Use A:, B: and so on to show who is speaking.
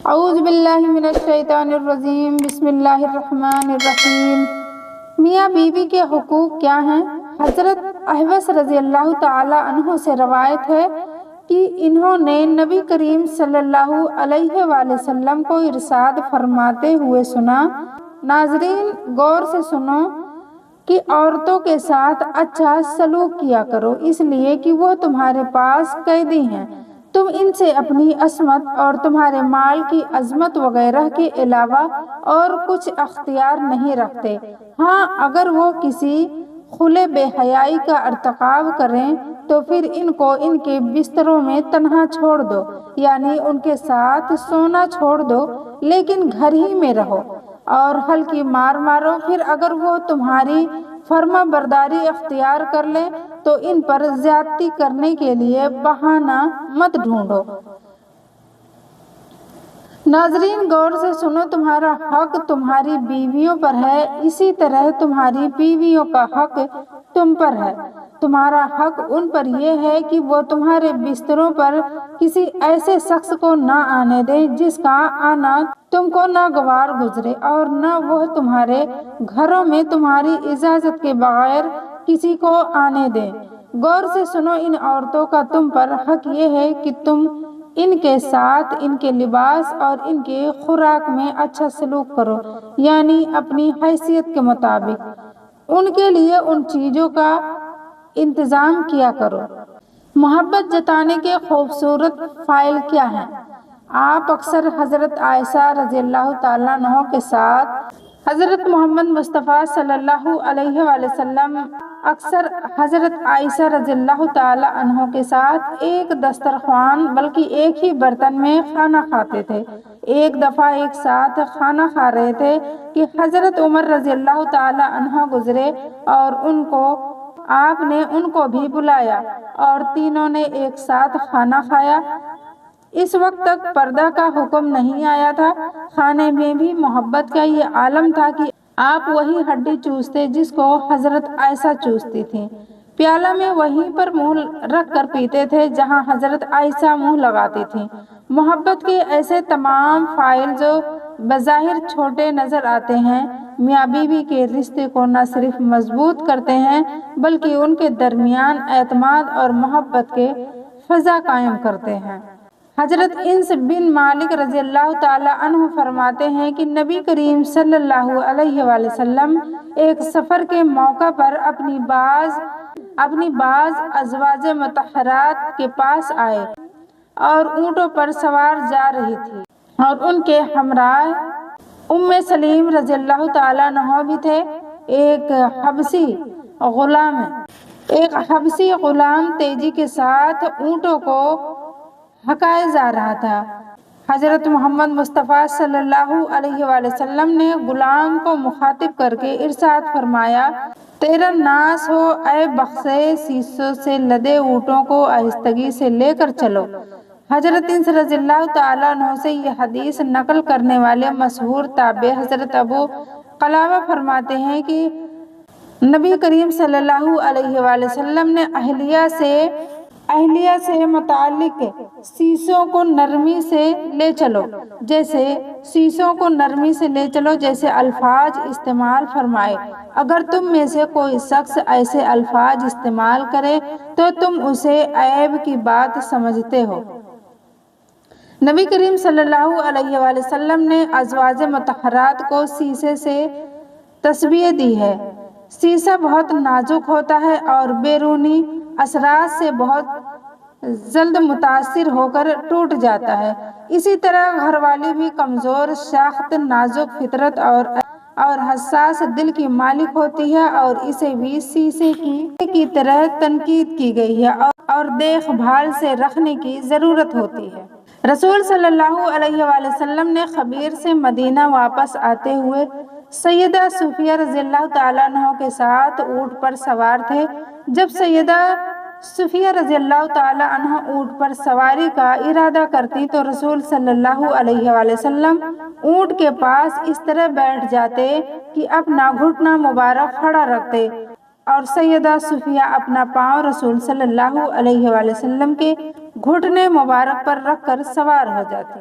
A: اعوذ باللہ من الشیطان الرجیم، بسم اللہ الرحمن الرحیم۔ میاں بیوی کے حقوق کیا ہیں؟ حضرت احوص رضی اللہ تعالی عنہ سے روایت ہے کہ انہوں نے نبی کریم صلی اللہ علیہ وآلہ وسلم کو ارشاد فرماتے ہوئے سنا، ناظرین غور سے سنو کہ عورتوں کے ساتھ اچھا سلوک کیا کرو، اس لیے کہ وہ تمہارے پاس قیدی ہیں، تم ان سے اپنی عصمت اور تمہارے مال کی عظمت وغیرہ کے علاوہ اور کچھ اختیار نہیں رکھتے۔ ہاں، اگر وہ کسی کھلے بے حیائی کا ارتکاب کریں تو پھر ان کو ان کے بستروں میں تنہا چھوڑ دو، یعنی ان کے ساتھ سونا چھوڑ دو، لیکن گھر ہی میں رہو اور ہلکی مار مارو۔ پھر اگر وہ تمہاری فرما برداری اختیار کر لیں تو ان پر زیادتی کرنے کے لیے بہانہ مت ڈھونڈو۔ ناظرین غور سے سنو، تمہارا حق تمہاری بیویوں پر ہے، اسی طرح تمہاری بیویوں کا حق تم پر ہے۔ تمہارا حق ان پر یہ ہے کہ وہ تمہارے بستروں پر کسی ایسے شخص کو نہ آنے دیں جس کا آنا تم کو ناگوار گزرے، اور نہ وہ تمہارے گھروں میں تمہاری اجازت کے بغیر کسی کو آنے دیں۔ غور سے سنو، ان عورتوں کا تم پر حق یہ ہے کہ تم ان کے ساتھ ان کے لباس اور ان کے خوراک میں اچھا سلوک کرو، یعنی اپنی حیثیت کے مطابق ان کے لیے ان چیزوں کا انتظام کیا کرو۔ محبت جتانے کے خوبصورت فعل کیا ہیں؟ آپ اکثر حضرت عائشہ رضی اللہ تعالیٰ عنہ کے ساتھ حضرت محمد مصطفیٰ صلی اللہ علیہ وآلہ وسلم اکثر حضرت عائشہ رضی اللہ تعالیٰ عنہ کے ساتھ ایک دسترخوان بلکہ ایک ہی برتن میں کھانا کھاتے تھے۔ ایک دفعہ ایک ساتھ کھانا کھا رہے تھے کہ حضرت عمر رضی اللہ تعالیٰ عنہ گزرے اور آپ نے ان کو بھی بلایا اور تینوں نے ایک ساتھ کھانا کھایا۔ اس وقت تک پردہ کا حکم نہیں آیا تھا، کھانے میں بھی محبت کا یہ عالم تھا کہ آپ وہی ہڈی چوستے جس کو حضرت عائشہ چوستی تھیں، پیالہ میں وہیں پر منہ رکھ کر پیتے تھے جہاں حضرت عائشہ منہ لگاتی تھیں۔ محبت کے ایسے تمام فعال جو بظاہر چھوٹے نظر آتے ہیں، میاں بیوی کے رشتے کو نہ صرف مضبوط کرتے ہیں بلکہ ان کے درمیان اعتماد اور محبت کے فضا قائم کرتے ہیں۔ حضرت انس بن مالک رضی اللہ تعالیٰ عنہ فرماتے ہیں کہ نبی کریم صلی اللہ علیہ وآلہ وسلم ایک سفر کے موقع پر اپنی بعض ازواج مطہرات کے پاس آئے اور اونٹوں پر سوار جا رہی تھی، اور ان کے ہمراہ ام سلیم رضی اللہ تعالیٰ عنہ بھی تھے۔ ایک حبشی غلام تیزی کے ساتھ اونٹوں کو ہکائے جا رہا تھا۔ حضرت محمد مصطفیٰ صلی اللہ علیہ وآلہ وسلم نے غلام کو مخاطب کر کے ارشاد فرمایا، تیرا ناس ہو اے بخشے، سیسوں سے لدے اونٹوں کو آہستگی سے لے کر چلو۔ حضرت انس رضی اللہ تعالیٰ عنہ سے یہ حدیث نقل کرنے والے مشہور تابعی حضرت ابو قلابہ فرماتے ہیں کہ نبی کریم صلی اللہ علیہ وآلہ وسلم نے اہلیہ سے متعلق سیسوں کو نرمی سے لے چلو جیسے الفاظ استعمال فرمائے۔ اگر تم میں سے کوئی شخص ایسے الفاظ استعمال کرے تو تم اسے عیب کی بات سمجھتے ہو۔ نبی کریم صلی اللہ علیہ وآلہ وسلم نے ازواج مطہرات کو شیشے سے تشبیہ دی ہے۔ شیشہ بہت نازک ہوتا ہے اور بیرونی اثرات سے بہت جلد متاثر ہو کر ٹوٹ جاتا ہے۔ اسی طرح گھر والی بھی کمزور ساخت، نازک فطرت اور حساس دل کی مالک ہوتی ہے، اور اسے بھی شیشے کی طرح تنقید کی گئی ہے اور دیکھ بھال سے رکھنے کی ضرورت ہوتی ہے۔ رسول صلی اللہ علیہ وآلہ وسلم نے خیبر سے مدینہ واپس آتے ہوئے سیدہ صفیہ رضی اللہ تعالیٰ عنہ کے ساتھ اونٹ پر سوار تھے۔ جب سیدہ صفیہ رضی اللہ تعالیٰ عنہ اونٹ پر سواری کا ارادہ کرتی تو رسول صلی اللہ علیہ وآلہ وسلم اونٹ کے پاس اس طرح بیٹھ جاتے کہ اپنا گھٹنا مبارک کھڑا رکھتے اور سیدہ صفیہ اپنا پاؤں رسول صلی اللہ علیہ وآلہ وسلم کے گھٹنے مبارک پر رکھ کر سوار ہو جاتی۔